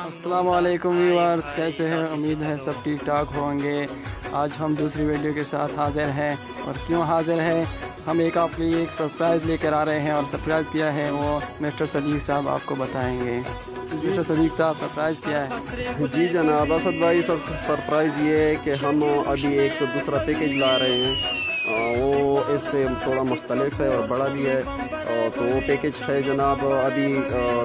अस्सलाम वालेकुम व्यूअर्स, कैसे हैं? उम्मीद है सब ठीक ठाक होंगे। आज हम दूसरी वीडियो के साथ हाज़िर हैं। और क्यों हाज़िर हैं, हम आपके लिए एक सरप्राइज़ लेकर आ रहे हैं। और सरप्राइज़ किया है वो मिस्टर सदीक साहब आपको बताएंगे। मिस्टर सदीक साहब, सरप्राइज़ क्या है? जी जनाब असद भाई, सरप्राइज़ ये है कि हम अभी एक दूसरा पैकेज ला रहे हैं। वो इससे थोड़ा मुख्तलिफ है और बड़ा भी है। तो वो पैकेज है जनाब, अभी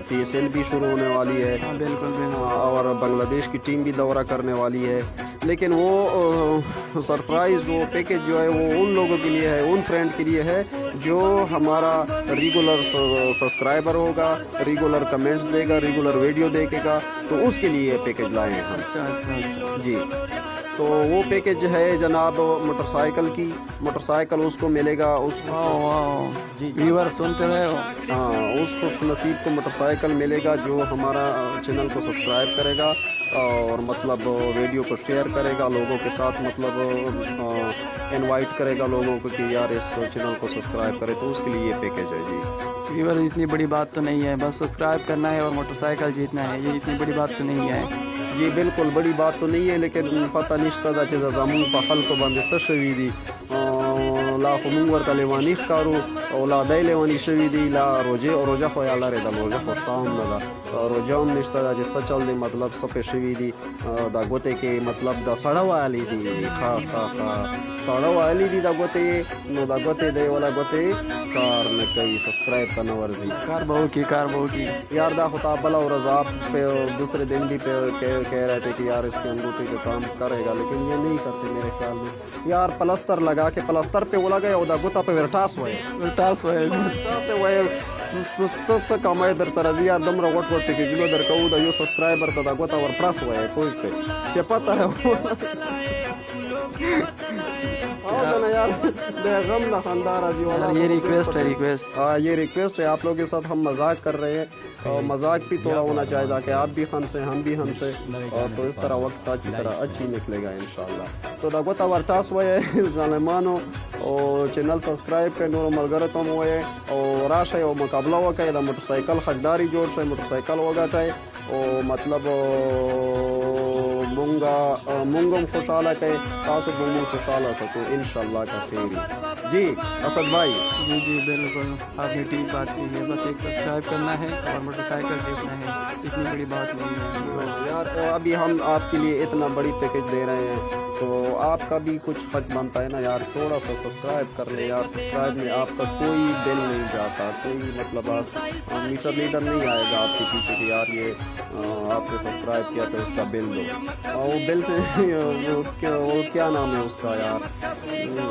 PSL भी शुरू होने वाली है। हाँ बिल्कुल बिल्कुल। और बांग्लादेश की टीम भी दौरा करने वाली है। लेकिन वो सरप्राइज़ वो पैकेज जो है वो उन लोगों के लिए है, उन फ्रेंड के लिए है जो हमारा रेगुलर सब्सक्राइबर होगा, रेगुलर कमेंट्स देगा, रेगुलर वीडियो देखेगा। तो उसके लिए पैकेज लाए हैं हम। अच्छा जी, तो वो पैकेज है जनाब मोटरसाइकिल उसको मिलेगा। उसको जी व्यूअर सुनते रहे हो? हाँ, उसको नसीब को मोटरसाइकिल मिलेगा जो हमारा चैनल को सब्सक्राइब करेगा और मतलब वीडियो को शेयर करेगा लोगों के साथ, मतलब इनवाइट करेगा लोगों को कि यार इस चैनल को सब्सक्राइब करें। तो उसके लिए ये पैकेज है जी। व्यूअर, इतनी बड़ी बात तो नहीं है, बस सब्सक्राइब करना है और मोटरसाइकिल जीतना है। ये इतनी बड़ी बात तो नहीं है। जी बिल्कुल बड़ी बात तो नहीं है, लेकिन पता निश्ता दा चिज़ ज़ामून पखल को बंद सशवी दी ला फमुंगर तलेवानी कारू ओला दैलेवानी शवी दी ला रोजा खोयाला रे दा रोजा खोस्ताम दा रोजाम निश्ता दा जिस चल दे मतलब सपे शवी दी दा गोते के मतलब दा सड़ा वाली दी खा सड़ा वाली दी दा गोते नो दा गोते दे वाला गोते कार में कई सब्सक्राइब करना वर्जी कार बहू की यार दा खुदा बला और रज़ा पे दूसरे दिन भी पे कह रहे थे कि यार इसके अंगूठे का काम करेगा, लेकिन ये नहीं करते मेरे ख्याल में। यार प्लस्तर लगा के प्लस्तर पे वो लगा उदा गुता पे वर्टास हुए कमाए दर तरजी यार दम रगोट गोट के गिलो दर कऊ दा यो सब्सक्राइबर ता गुता वर प्रास हुए कोई पे चपता है यार बेगम ना खानदार जी वाला। ये रिक्वेस्ट हाँ, ये रिक्वेस्ट है आप लोगों के साथ। हम मजाक कर रहे हैं और मजाक भी थोड़ा होना चाहिए ताकि आप भी हंसे हम भी हंसे, और तो इस तरह वक्त अच्छी तरह अच्छी निकलेगा इंशाल्लाह। तो दागोता वर्टास हुए जालमानो और चैनल सब्सक्राइब के नूर मलगरतम हुए और राशे और मुकाबला हुआ का मोटरसाइकिल खरीदारी जोड़ से मोटरसाइकिल होगा चाहे और मतलब मुंगम खुशहाल के तासु मुंगम खुशहाल सको इंशाल्लाह का खैर जी। असद भाई जी बिल्कुल, आपने ठीक बात की है। बस एक सब्सक्राइब करना है और मोटरसाइकिल देखना है, इतनी बड़ी बात नहीं है यार। तो अभी हम आपके लिए इतना बड़ी पैकेज दे रहे हैं तो आपका भी कुछ हक बनता है ना यार, थोड़ा सा सब्सक्राइब कर ले यार। सब्सक्राइब में आपका कोई बिल नहीं जाता, कोई मतलब मीटर लीटर नहीं आएगा आपके पीछे कि यार ये आपने सब्सक्राइब किया तो इसका बिल दो। और वो बिल से वो क्या नाम है उसका यार,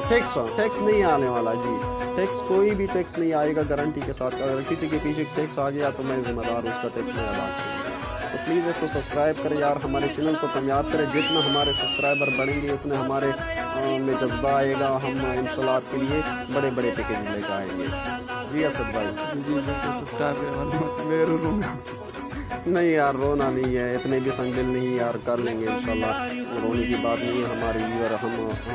टैक्स नहीं आने वाला जी। टैक्स कोई भी टैक्स नहीं आएगा गारंटी के साथ। अगर किसी के पीछे टैक्स आ गया तो मैं जिम्मेदार उसका टैक्स नहीं अदा करूँगा। तो प्लीज़ इसको सब्सक्राइब करें यार, हमारे चैनल को कामयाब करें। जितना हमारे सब्सक्राइबर बढ़ेंगे उतने हमारे में जज्बा आएगा। हम इंशाल्लाह आपके लिए बड़े बड़े पैकेज लेकर आएंगे जी। असद भाई जी सब्सक्राइब नहीं यार, रोना नहीं है, इतने भी संग दिल नहीं यार, कर लेंगे इंशाल्लाह। रोने की बात नहीं है हमारी, और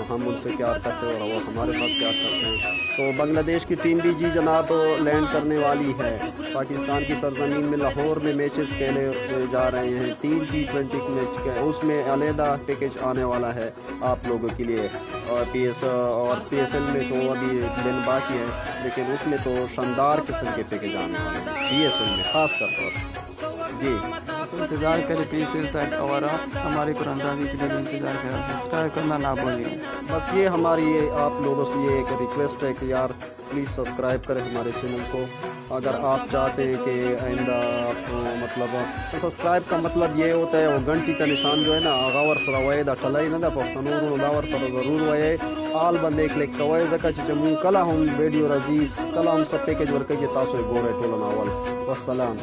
हम उनसे प्यार करते हैं और वो हमारे साथ प्यार करते हैं। तो बांग्लादेश की टीम भी जी जनाब लैंड करने वाली है पाकिस्तान की सरजमीन में। लाहौर में मैचेस खेले जा रहे हैं, 3 T20 मैच के, उसमें अलहदा पैकेज आने वाला है आप लोगों के लिए। और PSL में तो अभी दिन बाकी है, लेकिन उसमें तो शानदार किस्म के पैकेज आने वाले हैं PSL में खास कर तौर जी। इंतज़ार करें PSL तक और हमारी कुरानदारी के लिए इंतज़ार करें। सब्सक्राइब करना ना भूलिए। बस ये हमारी आप लोगों से ये एक रिक्वेस्ट है कि यार प्लीज़ सब्सक्राइब करें हमारे चैनल को। अगर आप चाहते हैं कि आइंदा आपको मतलब सब्सक्राइब का मतलब ये होता है वो घंटी का निशान जो है ना गावर सर वही दा टलाई ना दा पख्तनूर गावर सर ज़रूर वही आल बंदे क्लिक कवाई जका चमू कला हम वीडियो रजी कला हम सब पैकेज वर्क के तासो गोरे टोलन अवल। वस्सलाम।